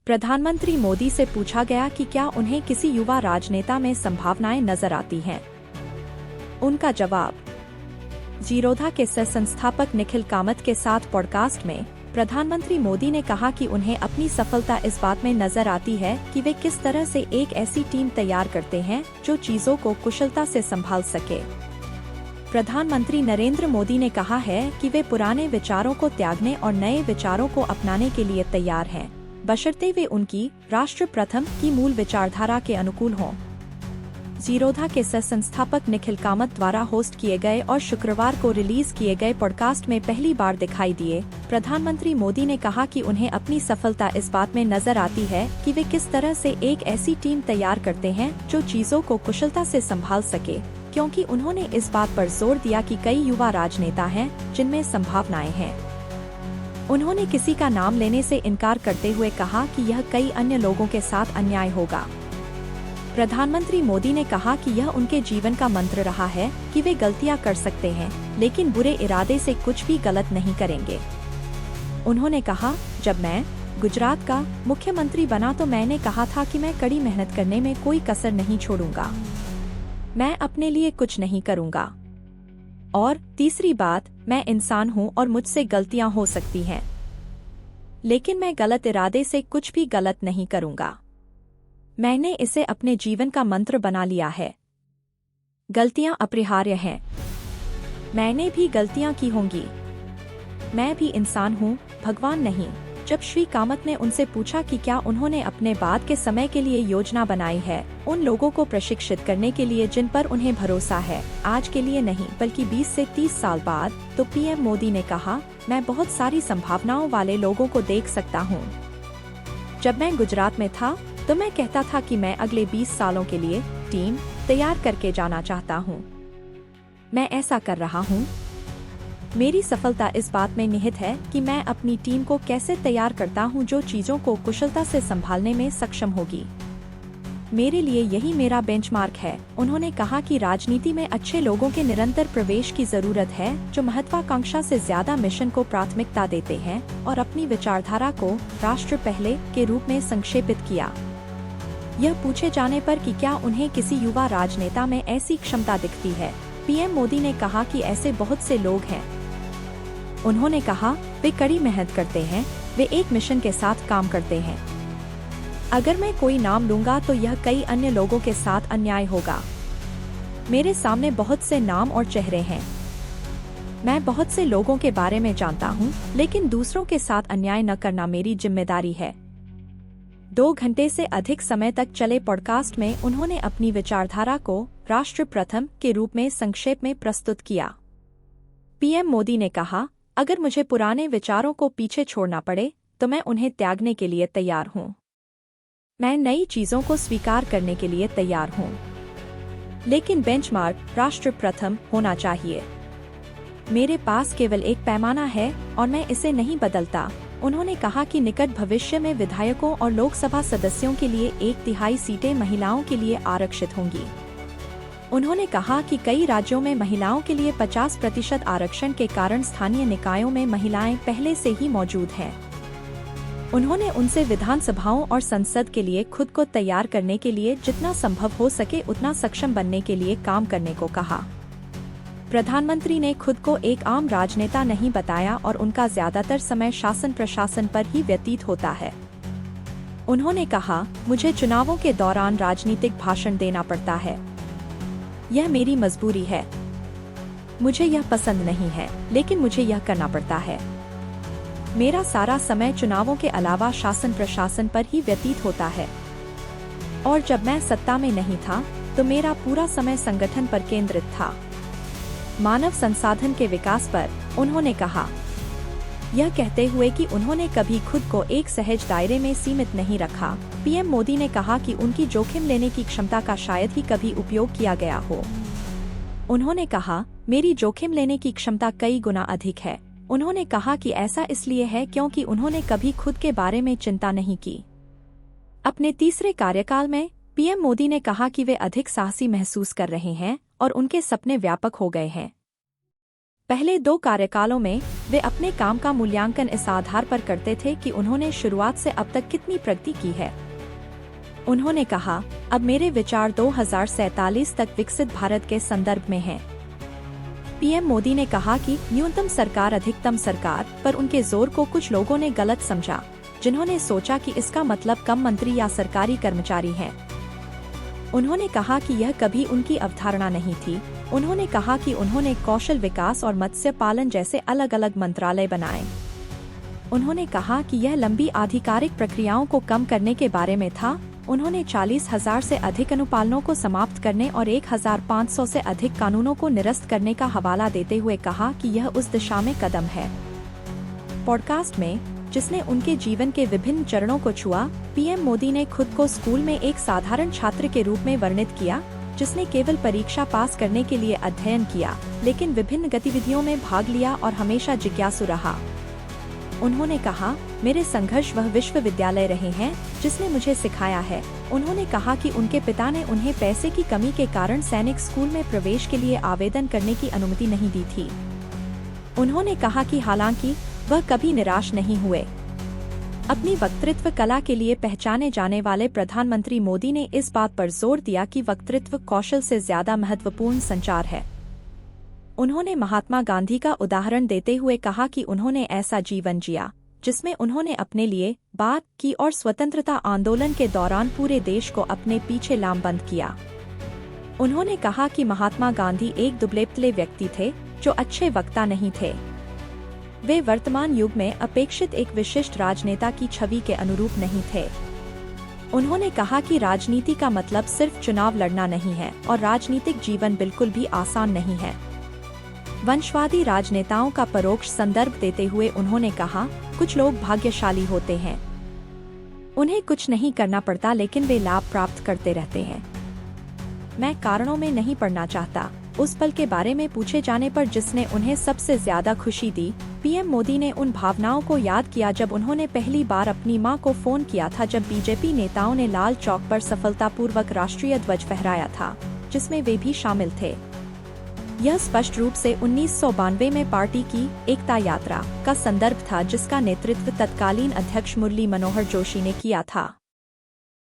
प्रधानमंत्री मोदी से पूछा गया कि क्या उन्हें किसी युवा राजनेता में संभावनाएं नजर आती हैं। उनका जवाब। जीरोधा के सह संस्थापक निखिल कामत के साथ पॉडकास्ट में प्रधानमंत्री मोदी ने कहा कि उन्हें अपनी सफलता इस बात में नजर आती है कि वे किस तरह से एक ऐसी टीम तैयार करते हैं जो चीजों को कुशलता से संभाल सके। प्रधानमंत्री नरेंद्र मोदी ने कहा है कि वे पुराने विचारों को त्यागने और नए विचारों को अपनाने के लिए तैयार हैं, बशर्ते वे उनकी राष्ट्र प्रथम की मूल विचारधारा के अनुकूल हों। जीरोधा के सह संस्थापक निखिल कामत द्वारा होस्ट किए गए और शुक्रवार को रिलीज किए गए पॉडकास्ट में पहली बार दिखाई दिए प्रधानमंत्री मोदी ने कहा कि उन्हें अपनी सफलता इस बात में नजर आती है कि वे किस तरह से एक ऐसी टीम तैयार करते हैं जो चीजों को कुशलता से संभाल सके, क्योंकि उन्होंने इस बात पर जोर दिया कि कई युवा राजनेता हैं जिनमें संभावनाएं हैं। उन्होंने किसी का नाम लेने से इनकार करते हुए कहा कि यह कई अन्य लोगों के साथ अन्याय होगा। प्रधानमंत्री मोदी ने कहा कि यह उनके जीवन का मंत्र रहा है कि वे गलतियां कर सकते हैं, लेकिन बुरे इरादे से कुछ भी गलत नहीं करेंगे। उन्होंने कहा, जब मैं गुजरात का मुख्यमंत्री बना तो मैंने कहा था कि मैं कड़ी मेहनत करने में कोई कसर नहीं छोड़ूंगा। मैं अपने लिए कुछ नहीं करूंगा। और तीसरी बात, मैं इंसान हूं और मुझसे गलतियां हो सकती हैं, लेकिन मैं गलत इरादे से कुछ भी गलत नहीं करूंगा। मैंने इसे अपने जीवन का मंत्र बना लिया है। गलतियां अपरिहार्य हैं। मैंने भी गलतियां की होंगी। मैं भी इंसान हूं, भगवान नहीं। जब श्री कामत ने उनसे पूछा कि क्या उन्होंने अपने बाद के समय के लिए योजना बनाई है, उन लोगों को प्रशिक्षित करने के लिए जिन पर उन्हें भरोसा है, आज के लिए नहीं बल्कि 20 से 30 साल बाद, तो पीएम मोदी ने कहा, मैं बहुत सारी संभावनाओं वाले लोगों को देख सकता हूँ। जब मैं गुजरात में था तो मैं कहता था कि मैं अगले 20 सालों के लिए टीम तैयार करके जाना चाहता हूँ। मैं ऐसा कर रहा हूँ। मेरी सफलता इस बात में निहित है कि मैं अपनी टीम को कैसे तैयार करता हूँ जो चीजों को कुशलता से संभालने में सक्षम होगी। मेरे लिए यही मेरा बेंचमार्क है। उन्होंने कहा कि राजनीति में अच्छे लोगों के निरंतर प्रवेश की जरूरत है जो महत्वाकांक्षा से ज्यादा मिशन को प्राथमिकता देते हैं और अपनी विचारधारा को राष्ट्र पहले के रूप में संक्षेपित किया। यह पूछे जाने पर कि क्या उन्हें किसी युवा राजनेता में ऐसी क्षमता दिखती है, पीएम मोदी ने कहा कि ऐसे बहुत से लोग हैं। उन्होंने कहा, वे कड़ी मेहनत करते हैं, वे एक मिशन के साथ काम करते हैं। अगर मैं कोई नाम लूंगा तो यह कई अन्य लोगों के साथ अन्याय होगा। मेरे सामने बहुत से नाम और चेहरे हैं। मैं बहुत से लोगों के बारे में जानता हूं, लेकिन दूसरों के साथ अन्याय न करना मेरी जिम्मेदारी है। 2 घंटे से अधिक समय तक चले पॉडकास्ट में उन्होंने अपनी विचारधारा को राष्ट्र प्रथम के रूप में संक्षेप में प्रस्तुत किया। पीएम मोदी ने कहा, अगर मुझे पुराने विचारों को पीछे छोड़ना पड़े तो मैं उन्हें त्यागने के लिए तैयार हूँ। मैं नई चीजों को स्वीकार करने के लिए तैयार हूँ, लेकिन बेंचमार्क राष्ट्र प्रथम होना चाहिए। मेरे पास केवल एक पैमाना है और मैं इसे नहीं बदलता। उन्होंने कहा कि निकट भविष्य में विधायकों और लोकसभा सदस्यों के लिए 1/3 सीटें महिलाओं के लिए आरक्षित होंगी। उन्होंने कहा कि कई राज्यों में महिलाओं के लिए 50% आरक्षण के कारण स्थानीय निकायों में महिलाएं पहले से ही मौजूद हैं। उन्होंने उनसे विधानसभाओं और संसद के लिए खुद को तैयार करने के लिए जितना संभव हो सके उतना सक्षम बनने के लिए काम करने को कहा। प्रधानमंत्री ने खुद को एक आम राजनेता नहीं बताया और उनका ज्यादातर समय शासन प्रशासन पर ही व्यतीत होता है। उन्होंने कहा, मुझे चुनावों के दौरान राजनीतिक भाषण देना पड़ता है। यह मेरी मजबूरी है। मुझे यह पसंद नहीं है, लेकिन मुझे यह करना पड़ता है। मेरा सारा समय चुनावों के अलावा शासन प्रशासन पर ही व्यतीत होता है। और जब मैं सत्ता में नहीं था तो मेरा पूरा समय संगठन पर केंद्रित था। मानव संसाधन के विकास पर उन्होंने कहा, यह कहते हुए कि उन्होंने कभी खुद को एक सहज दायरे में सीमित नहीं रखा। पीएम मोदी ने कहा कि उनकी जोखिम लेने की क्षमता का शायद ही कभी उपयोग किया गया हो। उन्होंने कहा, मेरी जोखिम लेने की क्षमता कई गुना अधिक है। उन्होंने कहा कि ऐसा इसलिए है क्योंकि उन्होंने कभी खुद के बारे में चिंता नहीं की। अपने तीसरे कार्यकाल में पीएम मोदी ने कहा कि वे अधिक साहसी महसूस कर रहे हैं और उनके सपने व्यापक हो गए हैं। पहले 2 कार्यकालों में वे अपने काम का मूल्यांकन इस आधार पर करते थे कि उन्होंने शुरुआत से अब तक कितनी प्रगति की है। उन्होंने कहा, अब मेरे विचार 2047 तक विकसित भारत के संदर्भ में हैं। पीएम मोदी ने कहा कि न्यूनतम सरकार अधिकतम सरकार पर उनके जोर को कुछ लोगों ने गलत समझा, जिन्होंने सोचा कि इसका मतलब कम मंत्री या सरकारी कर्मचारी हैं। उन्होंने कहा कि यह कभी उनकी अवधारणा नहीं थी। उन्होंने कहा कि उन्होंने कौशल विकास और मत्स्य पालन जैसे अलग अलग मंत्रालय बनाए। उन्होंने कहा कि यह लंबी आधिकारिक प्रक्रियाओं को कम करने के बारे में था। उन्होंने 40,000 से अधिक अनुपालनों को समाप्त करने और 1,500 से अधिक कानूनों को निरस्त करने का हवाला देते हुए कहा कि यह उस दिशा में कदम है। पॉडकास्ट में, जिसने उनके जीवन के विभिन्न चरणों को छुआ, पीएम मोदी ने खुद को स्कूल में एक साधारण छात्र के रूप में वर्णित किया, जिसने केवल परीक्षा पास करने के लिए अध्ययन किया, लेकिन विभिन्न गतिविधियों में भाग लिया और हमेशा जिज्ञासु रहा। उन्होंने कहा, मेरे संघर्ष वह विश्वविद्यालय रहे हैं जिसने मुझे सिखाया है। उन्होंने कहा कि उनके पिता ने उन्हें पैसे की कमी के कारण सैनिक स्कूल में प्रवेश के लिए आवेदन करने की अनुमति नहीं दी थी। उन्होंने कहा कि हालांकि वह कभी निराश नहीं हुए। अपनी वक्तृत्व कला के लिए पहचाने जाने वाले प्रधानमंत्री मोदी ने इस बात पर जोर दिया कि वक्तृत्व कौशल से ज्यादा महत्वपूर्ण संचार है। उन्होंने महात्मा गांधी का उदाहरण देते हुए कहा कि उन्होंने ऐसा जीवन जिया जिसमें उन्होंने अपने लिए बात की और स्वतंत्रता आंदोलन के दौरान पूरे देश को अपने पीछे लामबंद किया। उन्होंने कहा कि महात्मा गांधी एक दुबले-पतले व्यक्ति थे जो अच्छे वक्ता नहीं थे। वे वर्तमान युग में अपेक्षित एक विशिष्ट राजनेता की छवि के अनुरूप नहीं थे। उन्होंने कहा कि राजनीति का मतलब सिर्फ चुनाव लड़ना नहीं है और राजनीतिक जीवन बिल्कुल भी आसान नहीं है। वंशवादी राजनेताओं का परोक्ष संदर्भ देते हुए उन्होंने कहा, कुछ लोग भाग्यशाली होते हैं। उन्हें कुछ नहीं करना पड़ता लेकिन वे लाभ प्राप्त करते रहते हैं। मैं कारणों में नहीं पड़ना चाहता। उस पल के बारे में पूछे जाने पर जिसने उन्हें सबसे ज्यादा खुशी दी, पीएम मोदी ने उन भावनाओं को याद किया जब उन्होंने पहली बार अपनी मां को फोन किया था जब बीजेपी नेताओं ने लाल चौक पर सफलतापूर्वक राष्ट्रीय ध्वज फहराया था, जिसमें वे भी शामिल थे। यह स्पष्ट रूप से 1992 में पार्टी की एकता यात्रा का संदर्भ था जिसका नेतृत्व तत्कालीन अध्यक्ष मुरली मनोहर जोशी ने किया था।